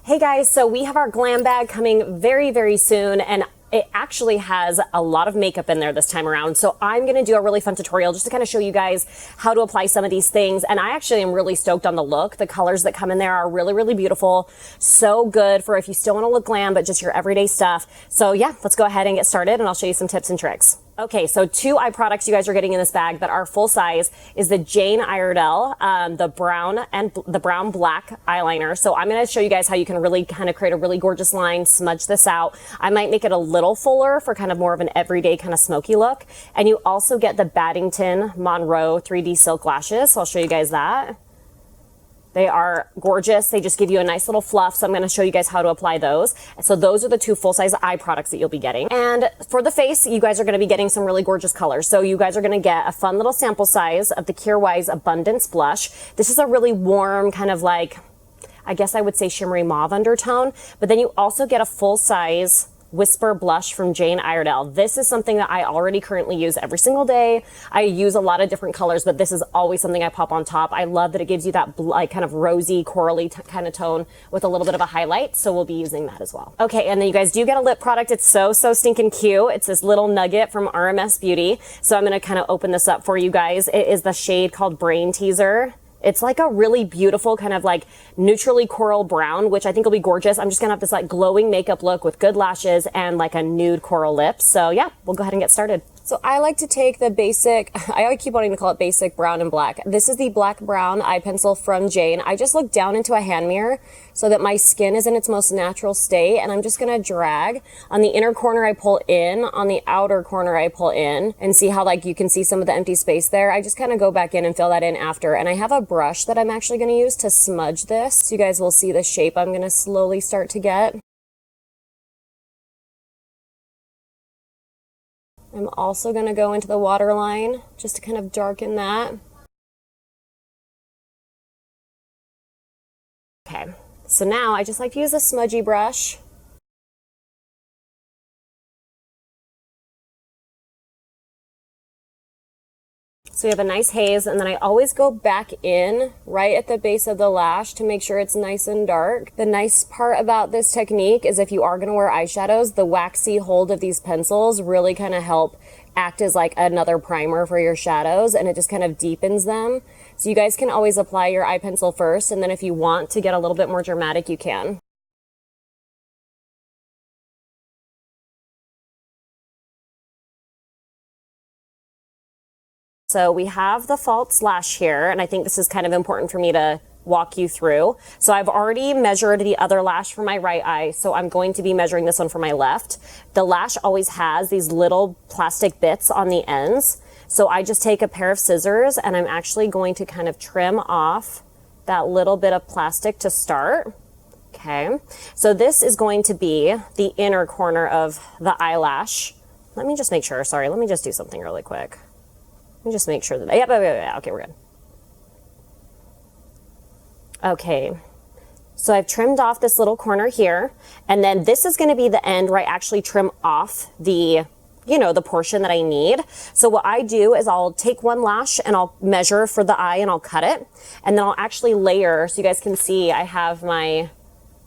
Hey guys, so we have our glam bag coming very, very soon, and it actually has a lot of makeup in there this time around. So I'm going to do a really fun tutorial just to kind of show you guys how to apply some of these things. And I actually am really stoked on the look. The colors that come in there are really, really beautiful. So good for if you still want to look glam, but just your everyday stuff. So yeah, let's go ahead and get started and I'll show you some tips and tricks. Okay, so two eye products you guys are getting in this bag that are full size is the Jane Iredale, the brown black eyeliner. So I'm going to show you guys how you can really kind of create a really gorgeous line, smudge this out. I might make it a little fuller for kind of more of an everyday kind of smoky look. And you also get the Battington Monroe 3D silk lashes. So I'll show you guys that. They are gorgeous. They just give you a nice little fluff. So I'm going to show you guys how to apply those. So those are the two full-size eye products that you'll be getting. And for the face, you guys are going to be getting some really gorgeous colors. So you guys are going to get a fun little sample size of the Weis Abundance Blush. This is a really warm kind of like, I guess I would say shimmery mauve undertone. But then you also get a full-size Whisper Blush from Jane Iredale. This is something that I already currently use every single day. I use a lot of different colors, but this is always something I pop on top. I love that it gives you that like kind of rosy, corally kind of tone with a little bit of a highlight. So we'll be using that as well. Okay, and then you guys do get a lip product. It's so stinking cute. It's this little nugget from RMS Beauty. So I'm going to kind of open this up for you guys. It is the shade called Brain Teaser. It's like a really beautiful kind of like neutrally coral brown, which I think will be gorgeous. I'm just gonna have this like glowing makeup look with good lashes and like a nude coral lip. So yeah, we'll go ahead and get started. So I like to take the basic, I keep wanting to call it basic brown and black. This is the black brown eye pencil from Jane. I just look down into a hand mirror so that my skin is in its most natural state. And I'm just gonna drag. On the inner corner, I pull in. On the outer corner, I pull in. And see how like you can see some of the empty space there? I just kind of go back in and fill that in after. And I have a brush that I'm actually gonna use to smudge this. So you guys will see the shape I'm gonna slowly start to get. I'm also going to go into the waterline just to kind of darken that. Okay, so now I just like to use a smudgy brush. So we have a nice haze, and then I always go back in right at the base of the lash to make sure it's nice and dark. The nice part about this technique is if you are going to wear eyeshadows, the waxy hold of these pencils really kind of help act as like another primer for your shadows, and it just kind of deepens them. So you guys can always apply your eye pencil first, and then if you want to get a little bit more dramatic, you can. So we have the false lash here, and I think this is kind of important for me to walk you through. So I've already measured the other lash for my right eye, so I'm going to be measuring this one for my left. The lash always has these little plastic bits on the ends. So I just take a pair of scissors and I'm actually going to kind of trim off that little bit of plastic to start. Okay, so this is going to be the inner corner of the eyelash. Let me just make sure, sorry, let me just do something really quick. Let me just make sure that, yep, okay, we're good. Okay, so I've trimmed off this little corner here, and then this is going to be the end where I actually trim off the, you know, the portion that I need. So what I do is I'll take one lash and I'll measure for the eye and I'll cut it, and then I'll actually layer, so you guys can see I have my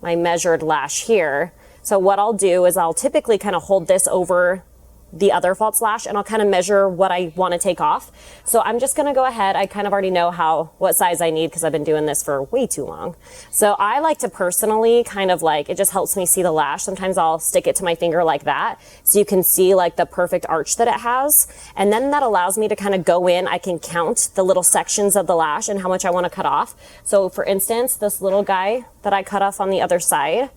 measured lash here. So what I'll do is I'll typically kind of hold this over the other false lash and I'll kind of measure what I want to take off. So I'm just going to go ahead. I kind of already know what size I need because I've been doing this for way too long. So I like to personally kind of like, it just helps me see the lash. Sometimes I'll stick it to my finger like that so you can see like the perfect arch that it has. And then that allows me to kind of go in. I can count the little sections of the lash and how much I want to cut off. So for instance, this little guy that I cut off on the other side,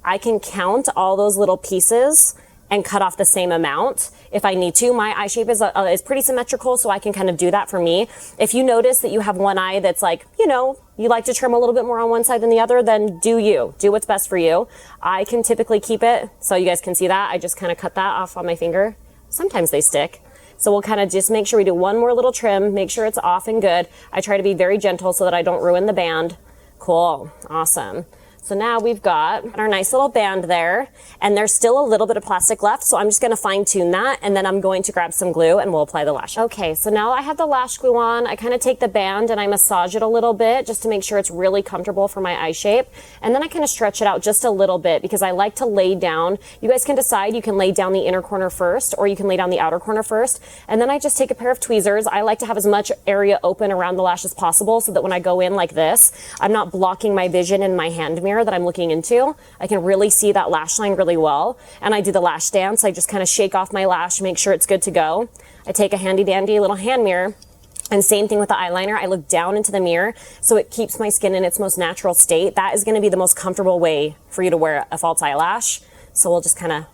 I can count all those little pieces and cut off the same amount if I need to. My eye shape is pretty symmetrical, so I can kind of do that for me. If you notice that you have one eye that's like, you know, you like to trim a little bit more on one side than the other, then do what's best for you. I can typically keep it, so you guys can see that. I just kind of cut that off on my finger. Sometimes they stick. So we'll kind of just make sure we do one more little trim, make sure it's off and good. I try to be very gentle so that I don't ruin the band. Cool, awesome. So now we've got our nice little band there, and there's still a little bit of plastic left, so I'm just gonna fine tune that, and then I'm going to grab some glue and we'll apply the lash. Okay, so now I have the lash glue on. I kind of take the band and I massage it a little bit just to make sure it's really comfortable for my eye shape. And then I kind of stretch it out just a little bit because I like to lay down. You guys can decide, you can lay down the inner corner first or you can lay down the outer corner first. And then I just take a pair of tweezers. I like to have as much area open around the lash as possible so that when I go in like this, I'm not blocking my vision in my hand mirror that I'm looking into. I can really see that lash line really well. And I do the lash dance. I just kind of shake off my lash, make sure it's good to go. I take a handy dandy little hand mirror, and same thing with the eyeliner. I look down into the mirror so it keeps my skin in its most natural state. That is going to be the most comfortable way for you to wear a false eyelash. So we'll just kind of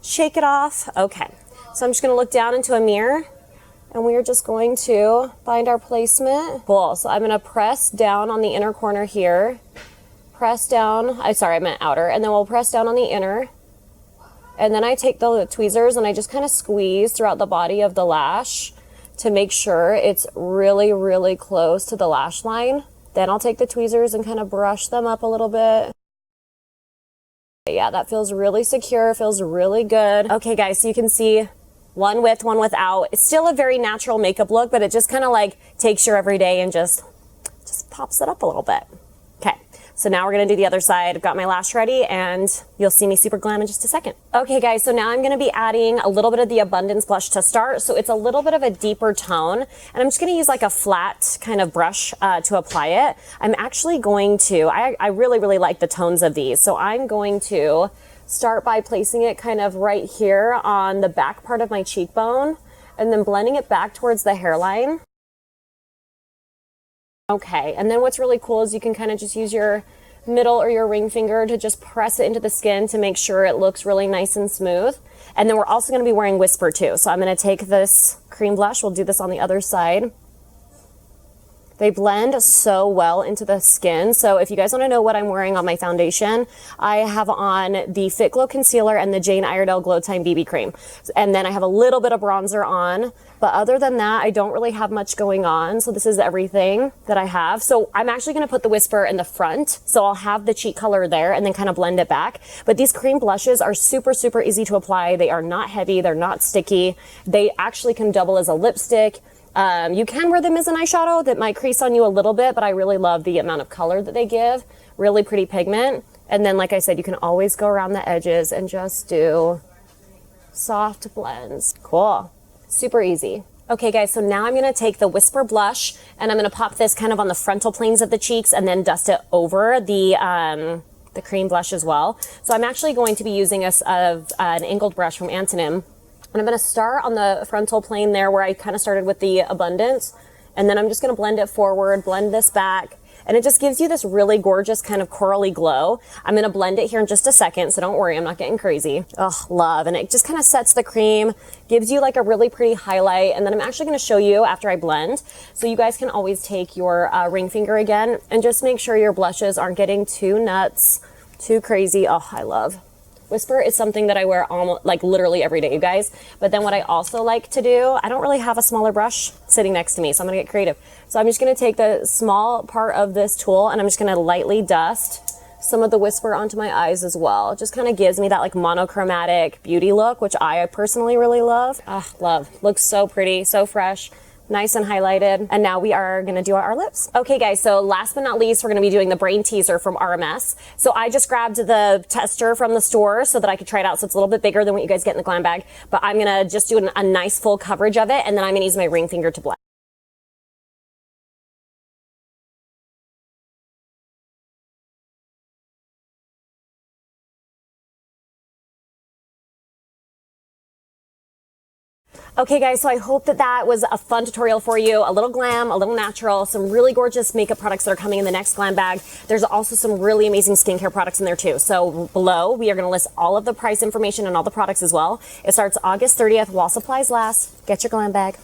shake it off. Okay, so I'm just going to look down into a mirror and we are just going to find our placement. Cool, so I'm going to press down on the inner corner here. Press down, I meant outer, and then we'll press down on the inner. And then I take the tweezers and I just kind of squeeze throughout the body of the lash to make sure it's really, really close to the lash line. Then I'll take the tweezers and kind of brush them up a little bit. Yeah, that feels really secure, feels really good. Okay guys, so you can see one with, one without. It's still a very natural makeup look, but it just kind of like takes your everyday and just pops it up a little bit. Okay. So now we're gonna do the other side. I've got my lash ready and you'll see me super glam in just a second. Okay guys, so now I'm gonna be adding a little bit of the Abundance blush to start. So it's a little bit of a deeper tone and I'm just gonna use like a flat kind of brush to apply it. I'm actually going to, I really, really like the tones of these. So I'm going to start by placing it kind of right here on the back part of my cheekbone and then blending it back towards the hairline. Okay, and then what's really cool is you can kind of just use your middle or your ring finger to just press it into the skin to make sure it looks really nice and smooth. And then we're also going to be wearing Whisper too. So I'm going to take this cream blush. We'll do this on the other side. They blend so well into the skin. So if you guys want to know what I'm wearing on my foundation, I have on the Fit Glow Concealer and the Jane Iredale Glow Time BB Cream. And then I have a little bit of bronzer on. But other than that, I don't really have much going on. So this is everything that I have. So I'm actually going to put the Whisper in the front. So I'll have the cheek color there and then kind of blend it back. But these cream blushes are super, super easy to apply. They are not heavy. They're not sticky. They actually can double as a lipstick. You can wear them as an eyeshadow that might crease on you a little bit, but I really love the amount of color that they give. Really pretty pigment. And then, like I said, you can always go around the edges and just do soft blends. Cool. Super easy. Okay guys, so now I'm going to take the Whisper blush and I'm going to pop this kind of on the frontal planes of the cheeks and then dust it over the cream blush as well. So I'm actually going to be using an angled brush from Antonym. And I'm going to start on the frontal plane there where I kind of started with the Abundance. And then I'm just going to blend it forward, blend this back. And it just gives you this really gorgeous kind of corally glow. I'm going to blend it here in just a second, so don't worry, I'm not getting crazy. Oh, love. And it just kind of sets the cream, gives you like a really pretty highlight. And then I'm actually going to show you after I blend. So you guys can always take your ring finger again and just make sure your blushes aren't getting too nuts, too crazy. Oh, I love. Whisper is something that I wear almost like literally every day, you guys. But then what I also like to do, I don't really have a smaller brush sitting next to me, so I'm gonna get creative. So I'm just gonna take the small part of this tool and I'm just gonna lightly dust some of the Whisper onto my eyes as well. It just kind of gives me that like monochromatic beauty look, which I personally really love. Ah, love. Looks so pretty, so fresh. Nice and highlighted. And now we are gonna do our lips. Okay guys, so last but not least, we're gonna be doing the Brain Teaser from RMS. So I just grabbed the tester from the store so that I could try it out. So it's a little bit bigger than what you guys get in the Glam bag, but I'm gonna just do a nice full coverage of it and then I'm gonna use my ring finger to blend. Okay guys, so I hope that that was a fun tutorial for you. A little glam, a little natural, some really gorgeous makeup products that are coming in the next Glam bag. There's also some really amazing skincare products in there too. So below, we are gonna list all of the price information and all the products as well. It starts August 30th while supplies last. Get your Glam bag.